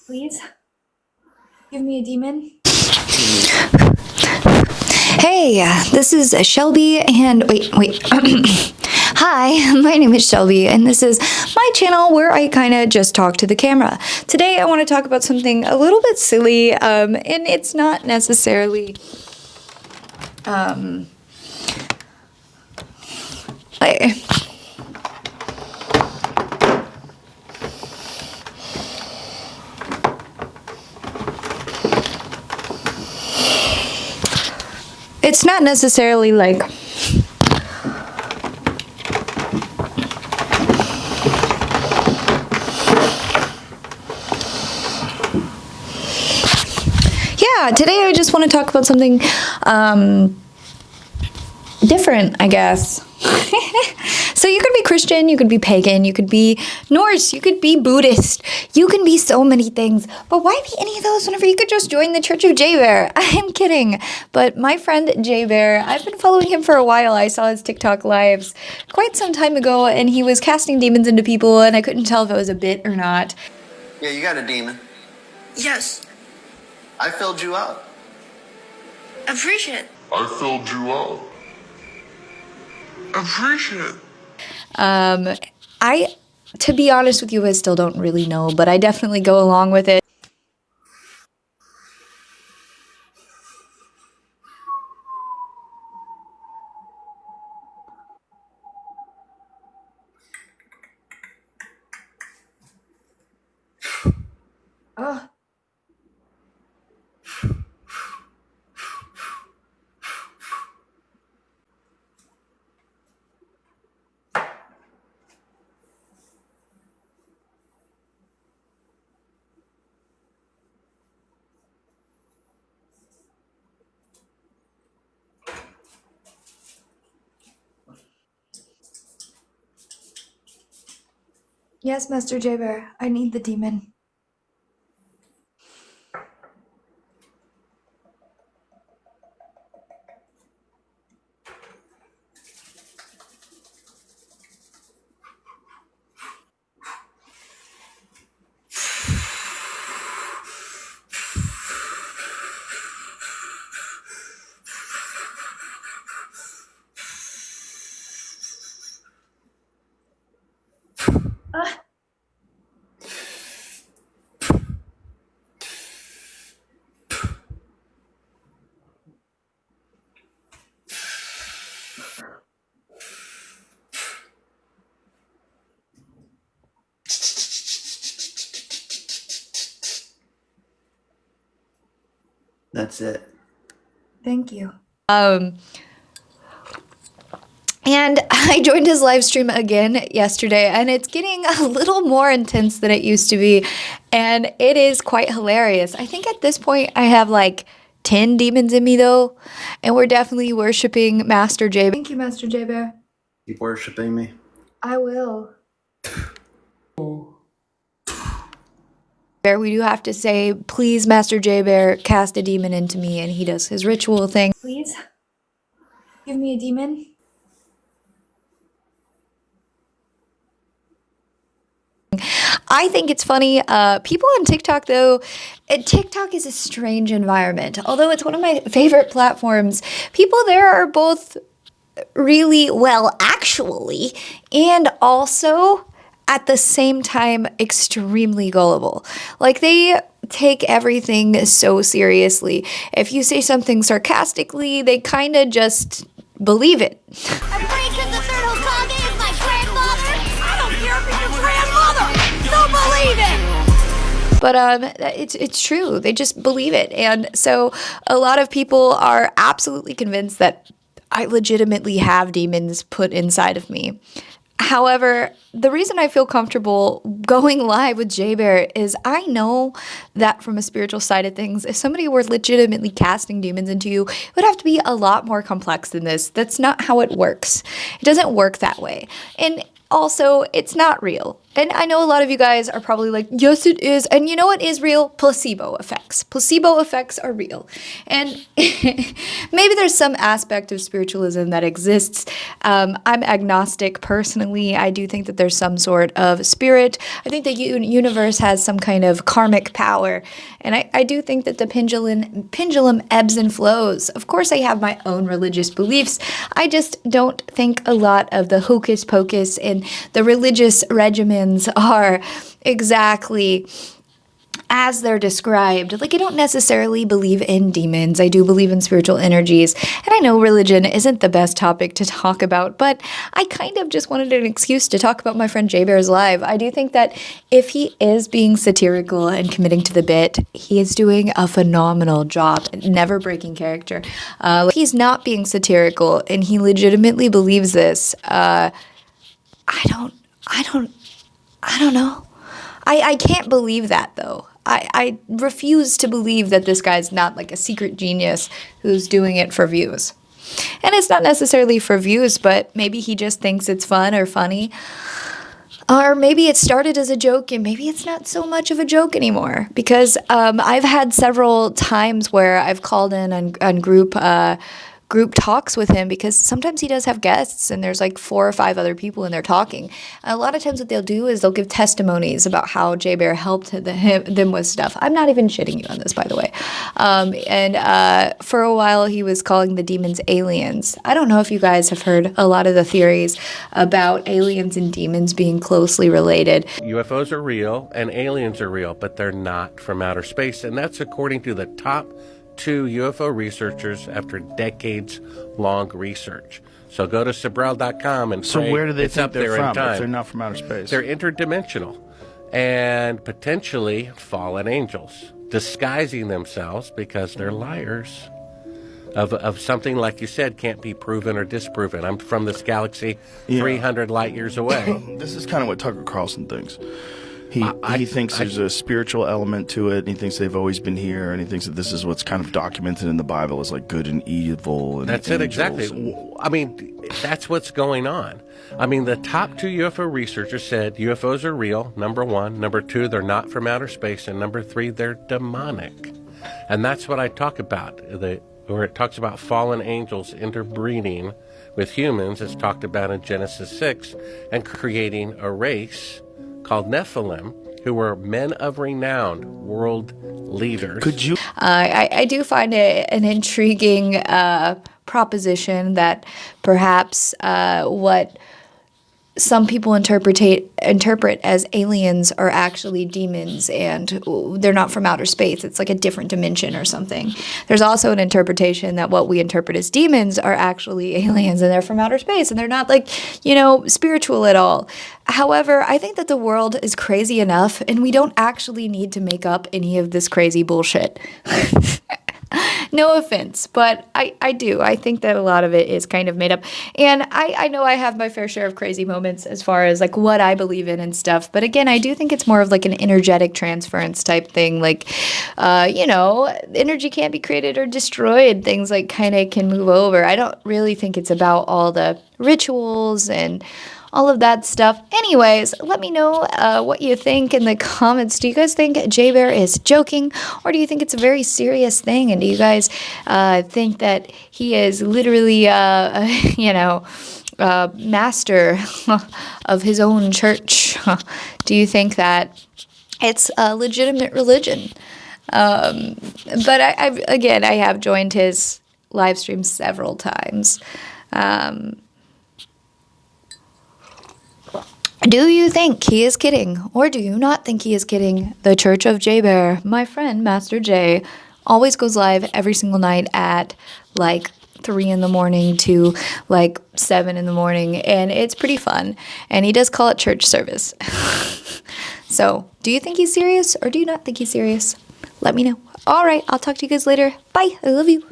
Please give me a demon. Hey, this is Shelby, and wait. Hi, my name is Shelby, and this is my channel where I kind of just talk to the camera. Today, I want to talk about something a little bit silly, and it's not necessarily, I- it's not necessarily like, yeah, today I just want to talk about something, different, I guess. So you could be Christian, you could be pagan, you could be Norse, you could be Buddhist, you can be so many things. But why be any of those whenever you could just join the Church of J Bear? I'm kidding. But my friend J Bear, I've been following him for a while. I saw his TikTok lives quite some time ago, and he was casting demons into people, and I couldn't tell if it was a bit or not. Yeah, you got a demon. Yes. I filled you up. Appreciate. I filled you up. Appreciate. To be honest with you, I still don't really know, but I definitely go along with it. Ugh. Yes, Master J Bear, I need the demon. That's it. Thank you. And I joined his live stream again yesterday, and it's getting a little more intense than it used to be, and it is quite hilarious. I think at this point I have like 10 demons in me though, and we're definitely worshiping Master J. Thank you, Master J Bear. Keep worshiping me. I will. We do have to say, please, Master J Bear, cast a demon into me, and he does his ritual thing. Please give me a demon. I think it's funny. People on TikTok, though, TikTok is a strange environment. Although it's one of my favorite platforms, people there are both really well, actually, and also at the same time extremely gullible. Like they take everything so seriously. If you say something sarcastically, they kind of just believe it. I'm pretty sure the third Hokage is my grandfather. I don't care if it's your grandmother. So believe it. But it's true. They just believe it. And so a lot of people are absolutely convinced that I legitimately have demons put inside of me. However, the reason I feel comfortable going live with J Bear is I know that from a spiritual side of things, if somebody were legitimately casting demons into you, it would have to be a lot more complex than this. That's not how it works. It doesn't work that way. And also, it's not real. And I know a lot of you guys are probably like, yes, it is. And you know what is real? Placebo effects. Placebo effects are real. And maybe there's some aspect of spiritualism that exists. I'm agnostic personally. I do think that there's some sort of spirit. I think the universe has some kind of karmic power. And I do think that the pendulum ebbs and flows. Of course, I have my own religious beliefs. I just don't think a lot of the hocus pocus and the religious regimens are exactly as they're described. Like, I don't necessarily believe in demons. I do believe in spiritual energies. And I know religion isn't the best topic to talk about, but I kind of just wanted an excuse to talk about my friend J Bear's live. I do think that if he is being satirical and committing to the bit, he is doing a phenomenal job, never breaking character. If he's not being satirical and he legitimately believes this, I don't know. I can't believe that, though. I refuse to believe that this guy's not like a secret genius who's doing it for views. And it's not necessarily for views, but maybe he just thinks it's fun or funny. Or maybe it started as a joke and maybe it's not so much of a joke anymore. Because I've had several times where I've called in on group talks with him, because sometimes he does have guests and there's like 4 or 5 other people and they're talking. And a lot of times what they'll do is they'll give testimonies about how J Bear helped them with stuff. I'm not even shitting you on this, by the way. For a while he was calling the demons aliens. I don't know if you guys have heard a lot of the theories about aliens and demons being closely related. UFOs are real and aliens are real, but they're not from outer space. And that's according to the top 2 UFO researchers after decades-long research. So go to Sabrel.com and So pray. where do they It's think up they're there in from time. if they're not from outer space? They're interdimensional and potentially fallen angels disguising themselves because they're liars of something, like you said, can't be proven or disproven. I'm from this galaxy 300 light years away. This is kind of what Tucker Carlson thinks. He thinks there's a spiritual element to it, and he thinks they've always been here, and he thinks that this is what's kind of documented in the Bible as like good and evil. And that's it, exactly. I mean, that's what's going on. I mean, the top 2 UFO researchers said UFOs are real, number 1. Number 2, they're not from outer space. And number 3, they're demonic. And that's what I talk about, where it talks about fallen angels interbreeding with humans, as talked about in Genesis 6, and creating a race called Nephilim, who were men of renown, world leaders. Could you? I do find it an intriguing proposition that perhaps what some people interpret as aliens are actually demons, and they're not from outer space. It's like a different dimension or something. There's also an interpretation that what we interpret as demons are actually aliens and they're from outer space and they're not like, spiritual at all. However, I think that the world is crazy enough and we don't actually need to make up any of this crazy bullshit. No offense, but I do. I think that a lot of it is kind of made up. And I know I have my fair share of crazy moments as far as like what I believe in and stuff. But again, I do think it's more of like an energetic transference type thing. Like, energy can't be created or destroyed. Things like kind of can move over. I don't really think it's about all the rituals and all of that stuff. Anyways, let me know what you think in the comments. Do you guys think J Bear is joking, or do you think it's a very serious thing? And do you guys think that he is literally, master of his own church? Do you think that it's a legitimate religion? But I have joined his live stream several times. Do you think he is kidding, or do you not think he is kidding? The Church of J Bear, my friend Master J, always goes live every single night at like 3 in the morning to like 7 in the morning, and it's pretty fun. And he does call it church service. So, do you think he's serious, or do you not think he's serious? Let me know. All right, I'll talk to you guys later. Bye. I love you.